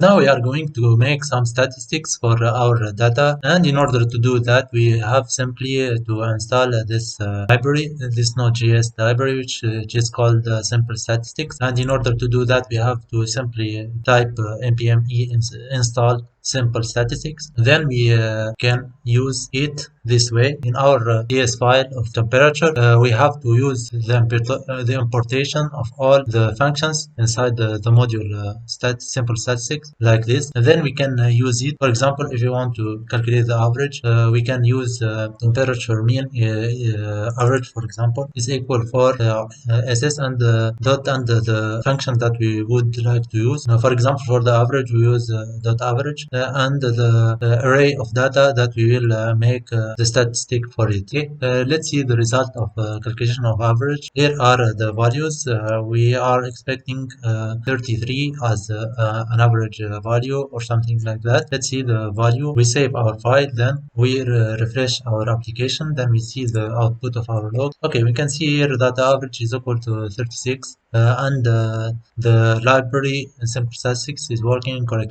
Now we are going to make some statistics for our data, and in order to do that we have simply to install this library, this Node.js library, which is called simple statistics. And in order to do that we have to simply type npm install simple statistics. Then we can use it this way. In our JS file of temperature, we have to use the importation of all the functions inside the module simple statistics like this. And then we can use it. For example, if you want to calculate the average, we can use temperature mean average, for example, is equal for ss and dot and the function that we would like to use. For example, for the average we use dot average and the array of data that we will make the statistic for it. Okay, let's see the result of calculation of average. Here are the values. We are expecting 33 as an average value or something like that. Let's see the value. We save our file, then we refresh our application, then we see the output of our log. Okay, we can see here that the average is equal to 36 and the library in simple statistics is working correctly.